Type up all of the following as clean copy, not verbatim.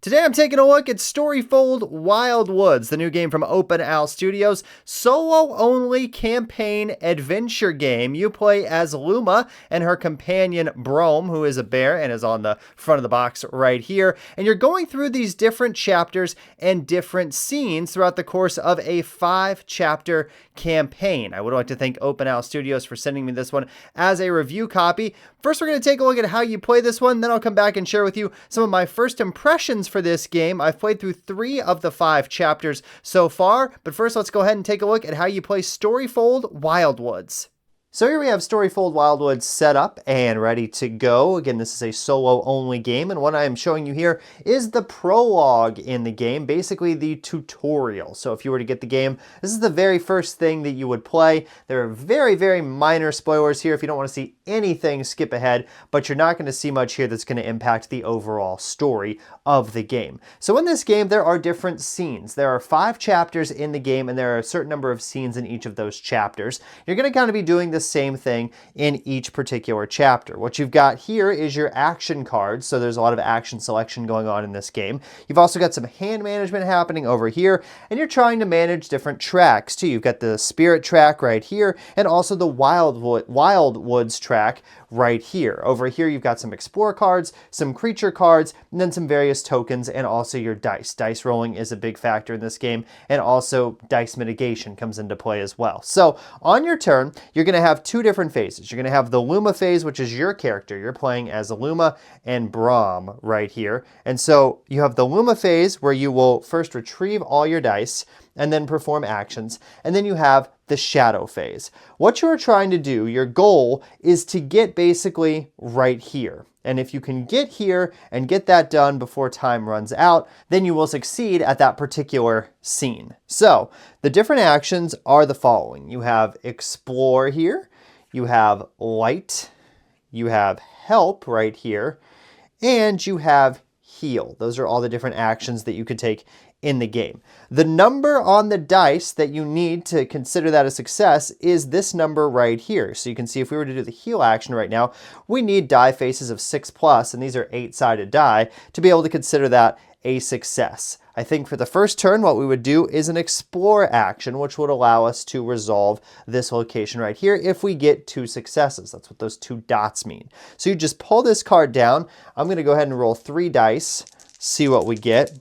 Today I'm taking a look at Storyfold Wildwoods, the new game from Open Owl Studios, solo-only campaign adventure game. You play as Luma and her companion Brome, who is a bear and is on the front of the box right here. And you're going through these different chapters and different scenes throughout the course of a 5-chapter campaign. I would like to thank Open Owl Studios for sending me this one as a review copy. First, we're going to take a look at how you play this one, then I'll come back and share with you some of my first impressions for this game. I've played through 3 of the 5 chapters so far, but first let's go ahead and take a look at how you play Storyfold Wildwoods. So here we have Storyfold Wildwoods set up and ready to go. Again, this is a solo-only game, and what I am showing you here is the prologue in the game, basically the tutorial. So if you were to get the game, this is the very first thing that you would play. There are very, very minor spoilers here. If you don't want to see anything, skip ahead, but you're not going to see much here that's going to impact the overall story of the game. So in this game, there are different scenes. There are 5 chapters in the game, and there are a certain number of scenes in each of those chapters. You're going to kind of be doing the same thing in each particular chapter. What you've got here is your action cards, so there's a lot of action selection going on in this game. You've also got some hand management happening over here, and you're trying to manage different tracks too. You've got the spirit track right here, and also the Wildwoods track right here. Over here you've got some explore cards, some creature cards, and then some various tokens, and also your dice. Dice rolling is a big factor in this game, and also dice mitigation comes into play as well. So on your turn, you're going to have 2 different phases. You're going to have the Luma phase, which is your character. You're playing as Luma and Brome right here. And so you have the Luma phase where you will first retrieve all your dice and then perform actions. And then you have the shadow phase. What you're trying to do, your goal, is to get basically right here. And if you can get here and get that done before time runs out, then you will succeed at that particular scene. So the different actions are the following. You have explore here, you have light, you have help right here, and you have heal. Those are all the different actions that you could take in the game. The number on the dice that you need to consider that a success is this number right here. So you can see if we were to do the heal action right now, we need die faces of 6+, and these are 8-sided die, to be able to consider that a success. I think for the first turn, what we would do is an explore action, which would allow us to resolve this location right here if we get 2 successes. That's what those 2 dots mean. So you just pull this card down. I'm going to go ahead and roll 3 dice, see what we get.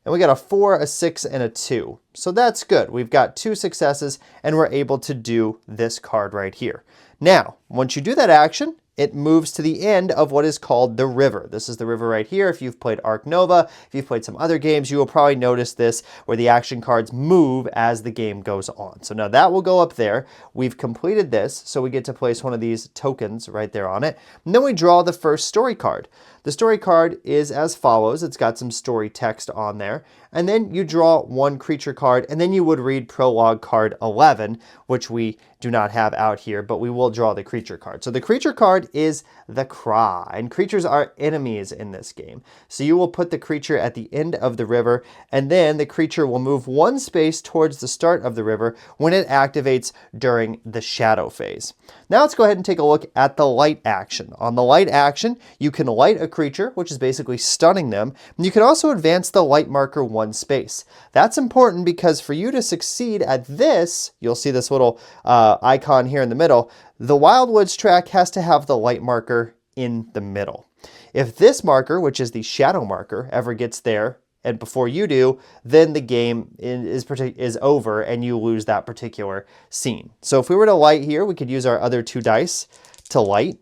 And we got a 4, a 6, and a 2. So that's good. We've got 2 successes, and we're able to do this card right here. Now, once you do that action, it moves to the end of what is called the river. This is the river right here. If you've played Ark Nova, if you've played some other games, you will probably notice this where the action cards move as the game goes on. So now that will go up there. We've completed this, so we get to place one of these tokens right there on it. And then we draw the first story card. The story card is as follows. It's got some story text on there. And then you draw 1 creature card, and then you would read prologue card 11, which we do not have out here, but we will draw the creature card. So the creature card is the Craw, and creatures are enemies in this game. So you will put the creature at the end of the river, and then the creature will move 1 space towards the start of the river when it activates during the shadow phase. Now let's go ahead and take a look at the light action. On the light action, you can light a creature, which is basically stunning them, and you can also advance the light marker 1 space. That's important because for you to succeed at this, you'll see this little icon here in the middle, the Wildwoods track has to have the light marker in the middle. If this marker, which is the shadow marker, ever gets there, and before you do, then the game is over and you lose that particular scene. So if we were to light here, we could use our other 2 dice to light.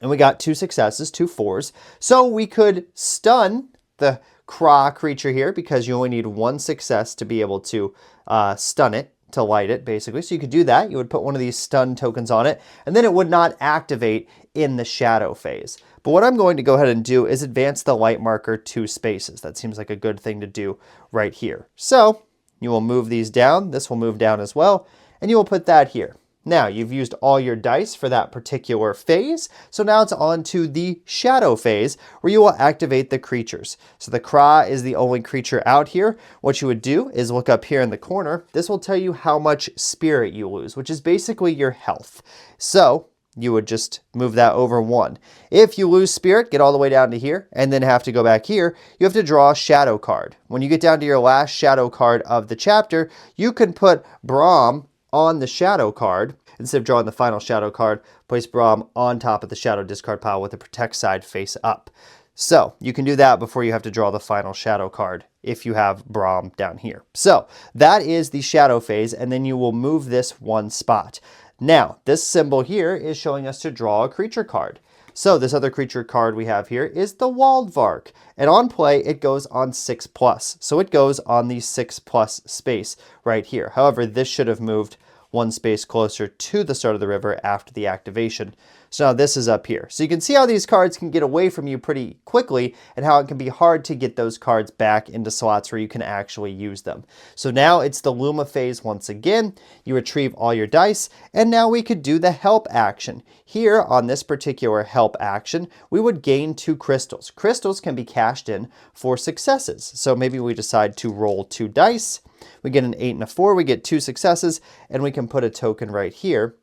And we got 2 successes, 2 4s. So we could stun the Craw creature here because you only need 1 success to be able to stun it, to light it basically. So you could do that. You would put one of these stun tokens on it, and then it would not activate in the shadow phase. But what I'm going to go ahead and do is advance the light marker 2 spaces. That seems like a good thing to do right here. So you will move these down. This will move down as well, and you will put that here. Now, you've used all your dice for that particular phase, so now it's on to the shadow phase, where you will activate the creatures. So the Craw is the only creature out here. What you would do is look up here in the corner. This will tell you how much spirit you lose, which is basically your health. So you would just move that over 1. If you lose Spirit, get all the way down to here, and then have to go back here, you have to draw a shadow card. When you get down to your last shadow card of the chapter, you can put Braum on the shadow card. Instead of drawing the final shadow card, place Braum on top of the shadow discard pile with the protect side face up. So you can do that before you have to draw the final shadow card if you have Braum down here. So that is the shadow phase, and then you will move this 1 spot. Now, this symbol here is showing us to draw a creature card. So this other creature card we have here is the Wildwoods, and on play it goes on 6+. So it goes on the 6+ space right here. However, this should have moved 1 space closer to the start of the river after the activation. So now this is up here. So you can see how these cards can get away from you pretty quickly and how it can be hard to get those cards back into slots where you can actually use them. So now it's the Luma phase once again. You retrieve all your dice, and now we could do the help action. Here on this particular help action, we would gain 2 crystals. Crystals can be cashed in for successes. So maybe we decide to roll 2 dice. We get an 8 and a 4, we get 2 successes, and we can put a token right here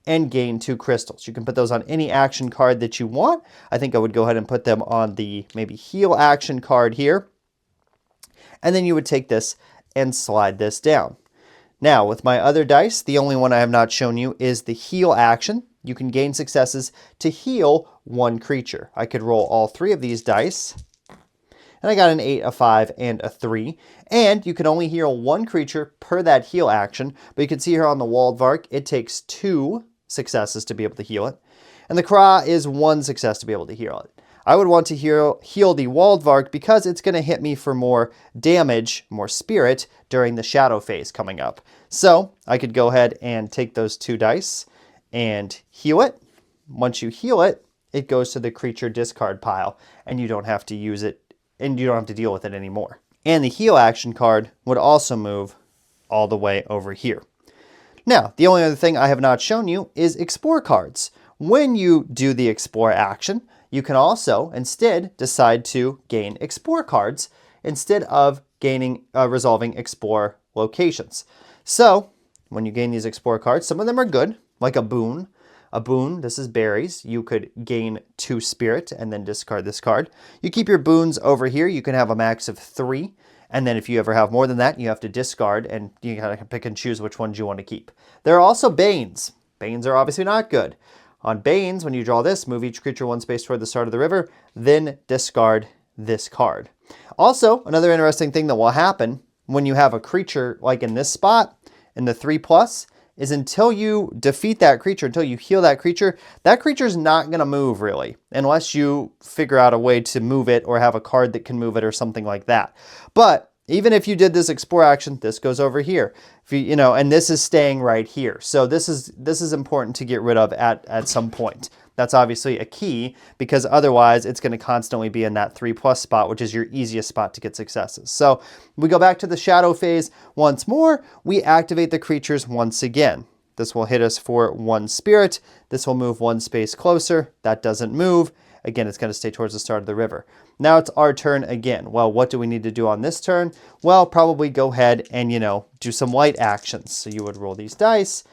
and gain 2 crystals. You can put those on any action card that you want. I think I would go ahead and put them on the maybe heal action card here. And then you would take this and slide this down. Now with my other dice, the only one I have not shown you is the heal action. You can gain successes to heal 1 creature. I could roll all 3 of these dice. And I got an 8, a 5, and a 3. And you can only heal 1 creature per that heal action. But you can see here on the Wildwoods, it takes 2 successes to be able to heal it. And the Kra is 1 success to be able to heal it. I would want to heal the Wildwoods because it's going to hit me for more damage, more spirit, during the shadow phase coming up. So I could go ahead and take those 2 dice and heal it. Once you heal it, it goes to the creature discard pile, and you don't have to use it, and you don't have to deal with it anymore. And the heal action card would also move all the way over here. Now, the only other thing I have not shown you is explore cards. When you do the explore action, you can also instead decide to gain explore cards instead of gaining resolving explore locations. So when you gain these explore cards, some of them are good, like a boon. A boon, this is berries. You could gain 2 spirit and then discard this card. You keep your boons over here. You can have a max of 3. And then if you ever have more than that, you have to discard, and you gotta pick and choose which ones you want to keep. There are also banes. Banes are obviously not good. On banes, when you draw this, move each creature 1 space toward the start of the river, then discard this card. Also, another interesting thing that will happen when you have a creature like in this spot, in the 3+, is until you defeat that creature, until you heal that creature's not going to move really, unless you figure out a way to move it or have a card that can move it or something like that. But even if you did this explore action, this goes over here. If you know, and this is staying right here. So this is important to get rid of at some point. That's obviously a key, because otherwise it's going to constantly be in that 3+ spot, which is your easiest spot to get successes. So we go back to the shadow phase once more. We activate the creatures once again. This will hit us for 1 spirit. This will move 1 space closer. That doesn't move. Again, it's going to stay towards the start of the river. Now it's our turn again. Well, what do we need to do on this turn? Well, probably go ahead and, do some light actions. So you would roll these dice.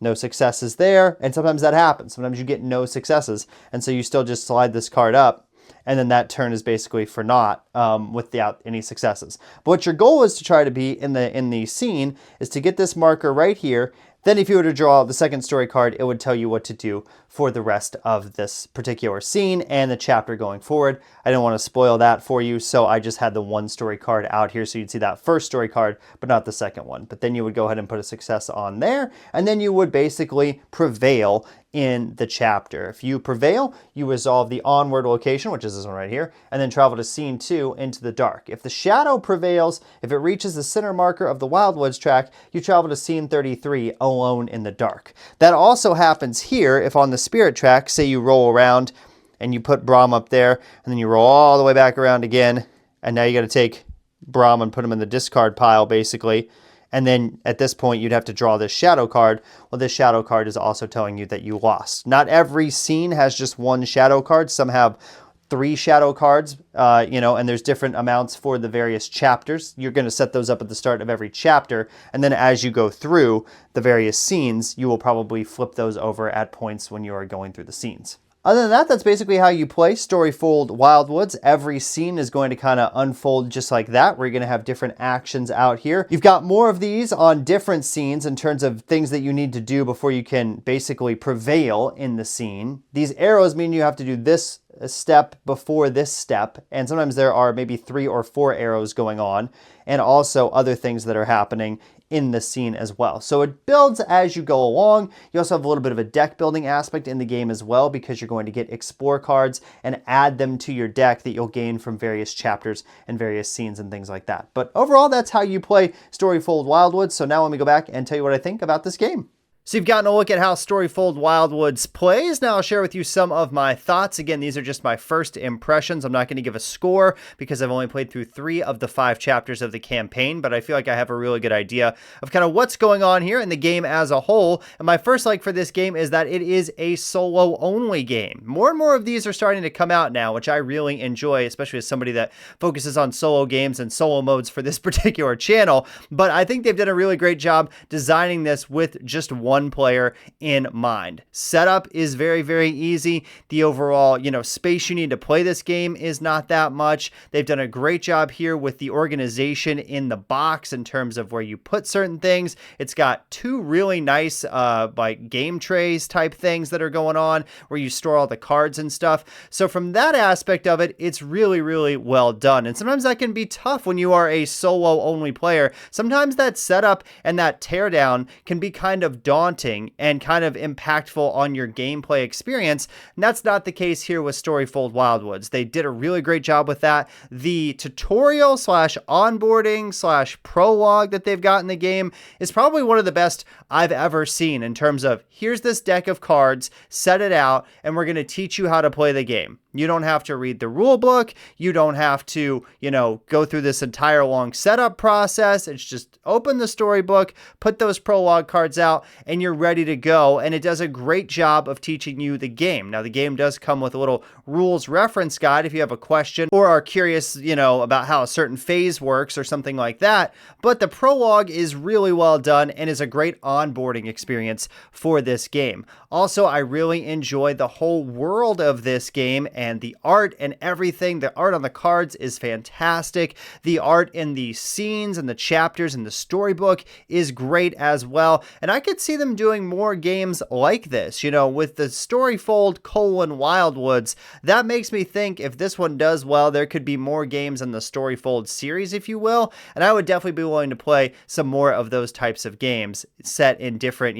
No successes there, and sometimes that happens. Sometimes you get no successes, and so you still just slide this card up, and then that turn is basically for naught without any successes. But what your goal is to try to be in the scene is to get this marker right here. Then if you were to draw the second story card, it would tell you what to do for the rest of this particular scene and the chapter going forward. I didn't want to spoil that for you, so I just had the 1 story card out here so you'd see that first story card, but not the second one. But then you would go ahead and put a success on there, and then you would basically prevail in the chapter. If you prevail, you resolve the onward location, which is this one right here, and then travel to scene 2 into the dark. If the shadow prevails, if it reaches the center marker of the Wildwoods track, you travel to scene 33 alone in the dark. That also happens here if on the spirit track, say you roll around and you put Braum up there, and then you roll all the way back around again, and now you got to take Braum and put him in the discard pile basically. And then at this point, you'd have to draw this shadow card. Well, this shadow card is also telling you that you lost. Not every scene has just 1 shadow card. Some have 3 shadow cards, and there's different amounts for the various chapters. You're going to set those up at the start of every chapter, and then as you go through the various scenes, you will probably flip those over at points when you are going through the scenes. Other than that, that's basically how you play Storyfold Wildwoods. Every scene is going to kind of unfold just like that, where you're going to have different actions out here. You've got more of these on different scenes in terms of things that you need to do before you can basically prevail in the scene. These arrows mean you have to do this step before this step, and sometimes there are maybe 3 or 4 arrows going on, and also other things that are happening in the scene as well. So it builds as you go along. You also have a little bit of a deck building aspect in the game as well, because you're going to get explore cards and add them to your deck that you'll gain from various chapters and various scenes and things like that. But overall, that's how you play Storyfold Wildwoods. So now let me go back and tell you what I think about this game. So you've gotten a look at how Storyfold Wildwoods plays. Now I'll share with you some of my thoughts. Again, these are just my first impressions. I'm not going to give a score because I've only played through 3 of the 5 chapters of the campaign, but I feel like I have a really good idea of kind of what's going on here in the game as a whole. And my first like for this game is that it is a solo-only game. More and more of these are starting to come out now, which I really enjoy, especially as somebody that focuses on solo games and solo modes for this particular channel. But I think they've done a really great job designing this with just one player in mind. Setup is very, very easy. The overall, space you need to play this game is not that much. They've done a great job here with the organization in the box in terms of where you put certain things. It's got 2 really nice, like game trays type things that are going on where you store all the cards and stuff. So from that aspect of it, it's really, really well done. And sometimes that can be tough when you are a solo only player. Sometimes that setup and that teardown can be kind of daunting and kind of impactful on your gameplay experience. And that's not the case here with Storyfold Wildwoods. They did a really great job with that. The tutorial / onboarding / prologue that they've got in the game is probably one of the best I've ever seen in terms of here's this deck of cards, set it out, and we're going to teach you how to play the game. You don't have to read the rule book. You don't have to, go through this entire long setup process. It's just open the storybook, put those prologue cards out, and you're ready to go. And it does a great job of teaching you the game. Now, the game does come with a little rules reference guide if you have a question or are curious, about how a certain phase works or something like that. But the prologue is really well done and is a great onboarding experience for this game. Also, I really enjoy the whole world of this game and the art and everything. The art on the cards is fantastic. The art in the scenes and the chapters and the storybook is great as well. And I could see them doing more games like this, with the Storyfold : Wildwoods. That makes me think if this one does well, there could be more games in the Storyfold series, if you will. And I would definitely be willing to play some more of those types of games set in different,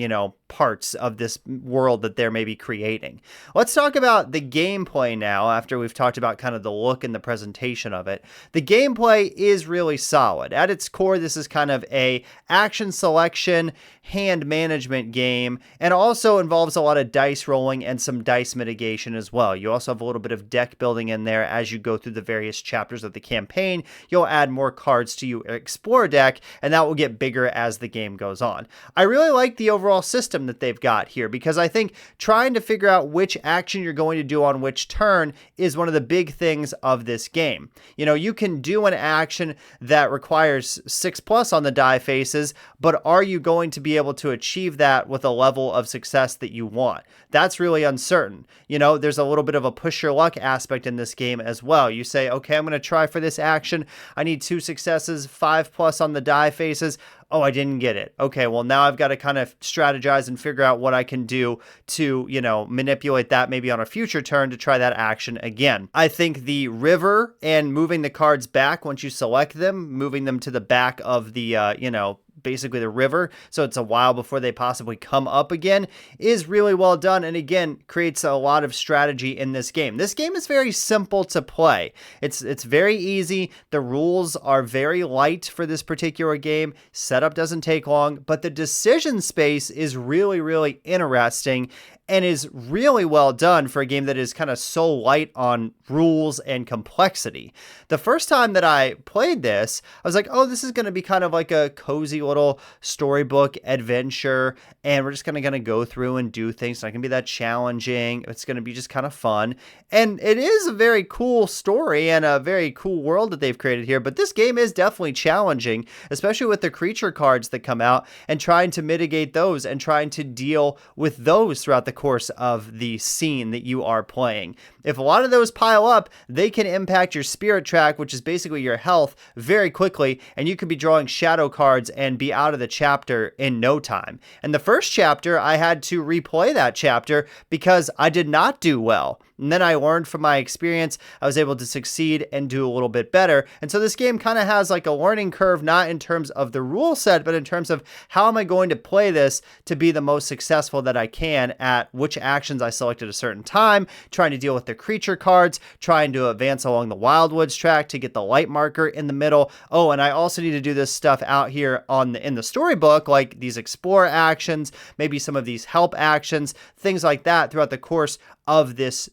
parts of this world that they're maybe creating. Let's talk about the gameplay now after we've talked about kind of the look and the presentation of it. The gameplay is really solid. At its core, this is kind of a action selection, hand management game, and also involves a lot of dice rolling and some dice mitigation as well. You also have a little bit of deck building in there as you go through the various chapters of the campaign. You'll add more cards to your Explore deck, and that will get bigger as the game goes on. I really like the overall system that they've got here because I think trying to figure out which action you're going to do on which turn is one of the big things of this game. You can do an action that requires 6+ on the die faces, but are you going to be able to achieve that with a level of success that you want? That's really uncertain. There's a little bit of a push your luck aspect in this game as well. You say, okay, I'm going to try for this action. I need 2 successes, 5+ on the die faces. Oh, I didn't get it. Okay, well, now I've got to kind of strategize and figure out what I can do to, manipulate that maybe on a future turn to try that action again. I think the river and moving the cards back once you select them, moving them to the back of the, basically the river, so it's a while before they possibly come up again, is really well done, and again creates a lot of strategy in this game. This game is very simple to play. It's very easy. The rules are very light for this particular game. Setup doesn't take long, but the decision space is really, really interesting. and is really well done for a game that is kind of so light on rules and complexity. The first time that I played this, I was like, oh, this is going to be kind of like a cozy little storybook adventure, and we're just going to go through and do things. It's not going to be that challenging. It's going to be just kind of fun. And it is a very cool story and a very cool world that they've created here, but this game is definitely challenging, especially with the creature cards that come out and trying to mitigate those and trying to deal with those throughout the course of the scene that you are playing. If a lot of those pile up, they can impact your spirit track, which is basically your health, very quickly, and you could be drawing shadow cards and be out of the chapter in no time. And the first chapter, I had to replay that chapter because I did not do well. And then I learned from my experience, I was able to succeed and do a little bit better. And so this game kind of has like a learning curve, not in terms of the rule set, but in terms of how am I going to play this to be the most successful that I can at which actions I select at a certain time, trying to deal with the creature cards, trying to advance along the Wildwoods track to get the light marker in the middle. Oh, and I also need to do this stuff out here in the storybook, like these explore actions, maybe some of these help actions, things like that throughout the course of this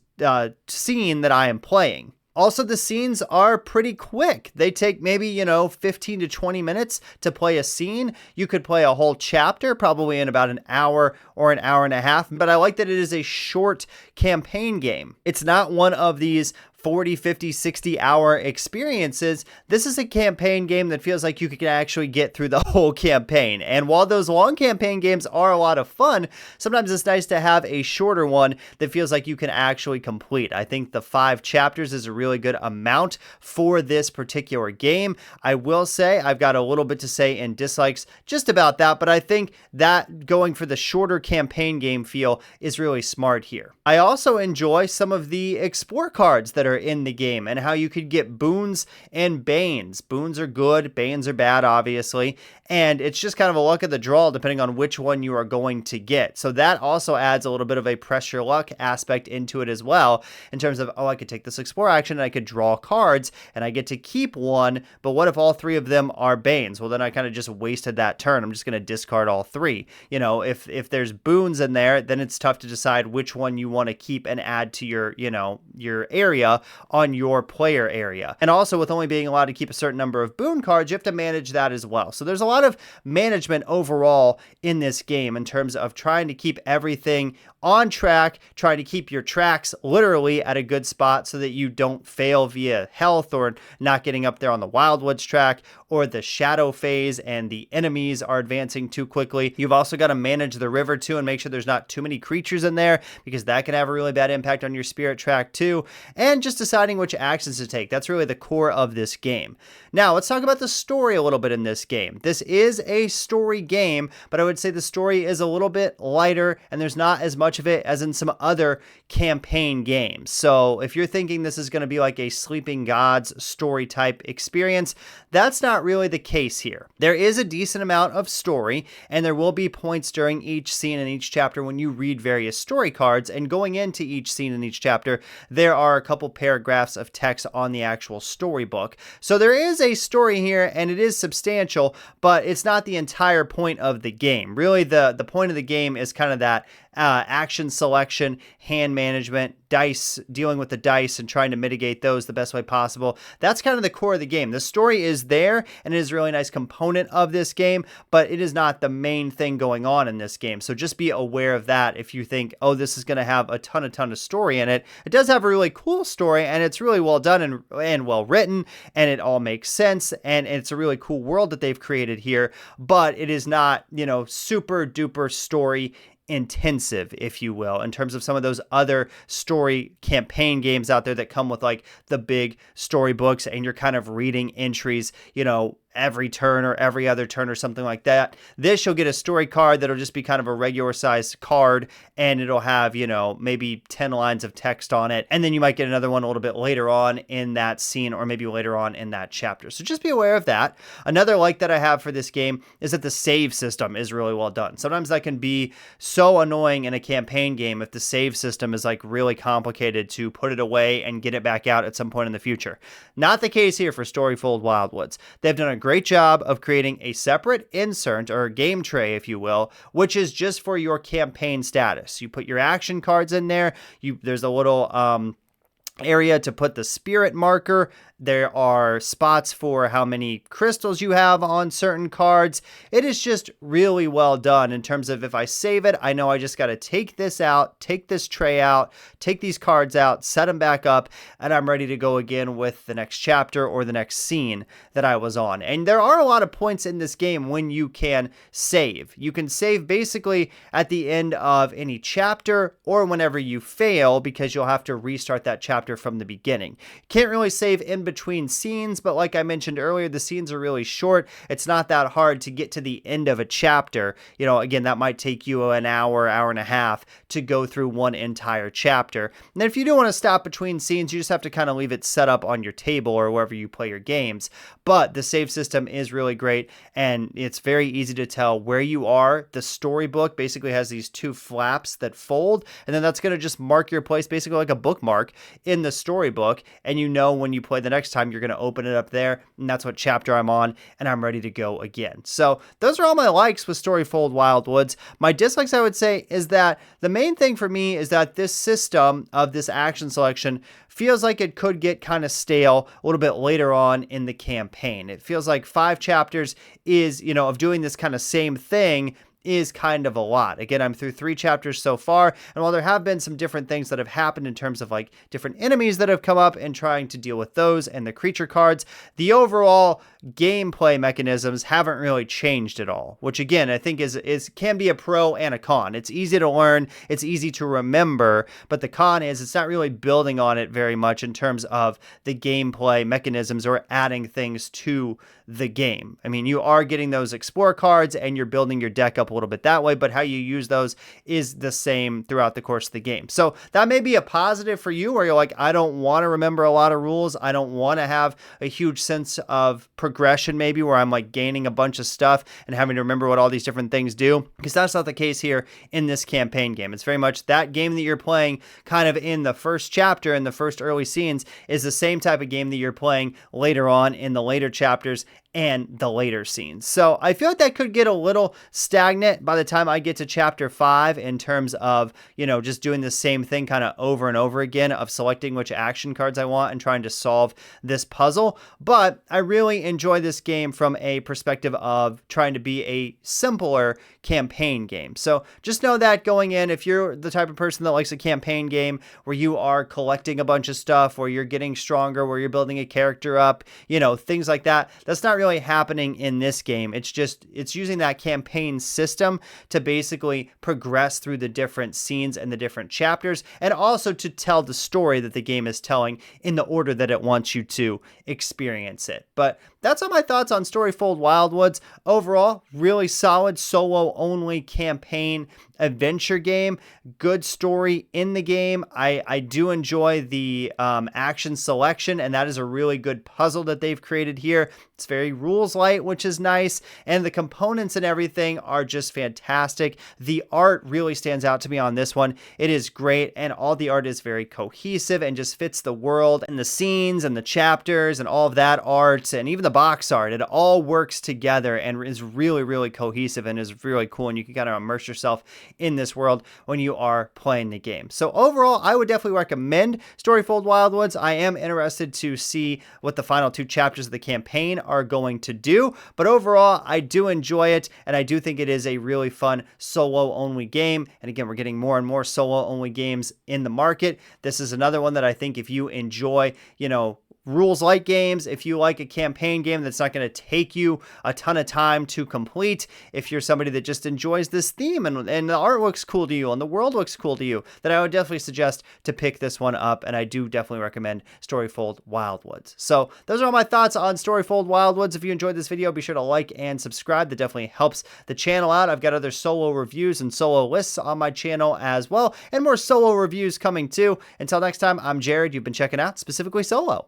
scene that I am playing. Also, the scenes are pretty quick. They take maybe, 15 to 20 minutes to play a scene. You could play a whole chapter probably in about an hour or an hour and a half, but I like that it is a short campaign game. It's not one of these 40, 50, 60-hour experiences. This is a campaign game that feels like you can actually get through the whole campaign. And while those long campaign games are a lot of fun, sometimes it's nice to have a shorter one that feels like you can actually complete. I think the 5 chapters is a really good amount for this particular game. I will say I've got a little bit to say in dislikes just about that, but I think that going for the shorter campaign game feel is really smart here. I also enjoy some of the explore cards that are in the game and how you could get boons and banes. Boons are good, banes are bad, obviously, and it's just kind of a luck of the draw depending on which one you are going to get. So that also adds a little bit of a press your luck aspect into it as well, in terms of, oh, I could take this explore action and I could draw cards and I get to keep one, but what if all 3 of them are banes? Well, then I kind of just wasted that turn. I'm just going to discard all 3. If there's boons in there, then it's tough to decide which one you want to keep and add to your area on your player area. And also, with only being allowed to keep a certain number of boon cards, you have to manage that as well. So there's a lot of management overall in this game in terms of trying to keep everything on track, trying to keep your tracks literally at a good spot so that you don't fail via health or not getting up there on the Wildwoods track, or the shadow phase and the enemies are advancing too quickly. You've also got to manage the river too and make sure there's not too many creatures in there, because that can have a really bad impact on your spirit track too. And just deciding which actions to take. That's really the core of this game. Now, let's talk about the story a little bit in this game. This is a story game, but I would say the story is a little bit lighter and there's not as much of it as in some other campaign games. So if you're thinking this is going to be like a Sleeping Gods story type experience, that's not really the case here. There is a decent amount of story, and there will be points during each scene in each chapter when you read various story cards, and going into each scene in each chapter, there are a couple paragraphs of text on the actual storybook. So there is a story here, and it is substantial, but it's not the entire point of the game. Really, the point of the game is kind of that action selection, hand management, dice, dealing with the dice and trying to mitigate those the best way possible. That's kind of the core of the game. The story is there and it is a really nice component of this game, but it is not the main thing going on in this game. So just be aware of that if you think, oh, this is going to have a ton of story in it. It does have a really cool story, and it's really well done and well written, and it all makes sense, and it's a really cool world that they've created here, but it is not, super duper story intensive, if you will, in terms of some of those other story campaign games out there that come with like the big storybooks and you're kind of reading entries, every turn or every other turn or something like that. This, you'll get a story card that'll just be kind of a regular sized card, and it'll have, maybe 10 lines of text on it. And then you might get another one a little bit later on in that scene, or maybe later on in that chapter. So just be aware of that. Another like that I have for this game is that the save system is really well done. Sometimes that can be so annoying in a campaign game if the save system is like really complicated to put it away and get it back out at some point in the future. Not the case here for Storyfold Wildwoods. They've done a great job of creating a separate insert or game tray, if you will, which is just for your campaign status. You put your action cards in there. There's a little area to put the spirit marker. There are spots for how many crystals you have on certain cards. It is just really well done in terms of if I save it, I know I just got to take this out, take this tray out, take these cards out, set them back up, and I'm ready to go again with the next chapter or the next scene that I was on. And there are a lot of points in this game when you can save. You can save basically at the end of any chapter or whenever you fail, because you'll have to restart that chapter from the beginning. Can't really save in between scenes, but like I mentioned earlier, the scenes are really short. It's not that hard to get to the end of a chapter. You know, again, that might take you an hour, hour and a half to go through one entire chapter. And then if you do want to stop between scenes, you just have to kind of leave it set up on your table or wherever you play your games. But the save system is really great, and it's very easy to tell where you are. The storybook basically has these two flaps that fold, and then that's going to just mark your place, basically like a bookmark in the storybook, and you know when you play the next time, you're going to open it up there, and that's what chapter I'm on, and I'm ready to go again. So those are all my likes with Storyfold Wildwoods. My dislikes, I would say, is that the main thing for me is that this system of this action selection feels like it could get kind of stale a little bit later on in the campaign. It feels like 5 chapters is, of doing this kind of same thing is kind of a lot. Again, I'm through 3 chapters so far, and while there have been some different things that have happened in terms of like different enemies that have come up and trying to deal with those and the creature cards, the overall gameplay mechanisms haven't really changed at all, which again, I think is can be a pro and a con. It's easy to learn, it's easy to remember, but the con is it's not really building on it very much in terms of the gameplay mechanisms or adding things to the game. I mean, you are getting those explore cards and you're building your deck up a little bit that way, but how you use those is the same throughout the course of the game. So that may be a positive for you where you're like, I don't want to remember a lot of rules. I don't want to have a huge sense of progression maybe where I'm like gaining a bunch of stuff and having to remember what all these different things do, because that's not the case here in this campaign game. It's very much that game that you're playing kind of in the first chapter and the first early scenes is the same type of game that you're playing later on in the later chapters and the later scenes. So I feel like that could get a little stagnant by the time I get to chapter 5 in terms of, just doing the same thing kind of over and over again of selecting which action cards I want and trying to solve this puzzle. But I really enjoy this game from a perspective of trying to be a simpler campaign game. So just know that going in, if you're the type of person that likes a campaign game where you are collecting a bunch of stuff, where you're getting stronger, where you're building a character up, things like that, that's not really happening in this game. It's using that campaign system to basically progress through the different scenes and the different chapters, and also to tell the story that the game is telling in the order that it wants you to experience it. But that's all my thoughts on Storyfold Wildwoods. Overall, really solid solo-only campaign adventure game. Good story in the game. I do enjoy the action selection, and that is a really good puzzle that they've created here. It's very rules light, which is nice, and the components and everything are just fantastic. The art really stands out to me on this one. It is great, and all the art is very cohesive and just fits the world and the scenes and the chapters and all of that art and even the box art. It all works together and is really, really cohesive and is really cool, and you can kind of immerse yourself in this world when you are playing the game. So overall, I would definitely recommend Storyfold Wildwoods. I am interested to see what the final 2 chapters of the campaign are going to do, but overall, I do enjoy it, and I do think it is a really fun solo-only game. And again, we're getting more and more solo-only games in the market. This is another one that I think if you enjoy, rules light games, if you like a campaign game that's not going to take you a ton of time to complete, if you're somebody that just enjoys this theme and the art looks cool to you and the world looks cool to you, then I would definitely suggest to pick this one up, and I do definitely recommend Storyfold Wildwoods. So those are all my thoughts on Storyfold Wildwoods. If you enjoyed this video, be sure to like and subscribe. That definitely helps the channel out. I've got other solo reviews and solo lists on my channel as well, and more solo reviews coming too. Until next time, I'm Jared. You've been checking out Specifically Solo.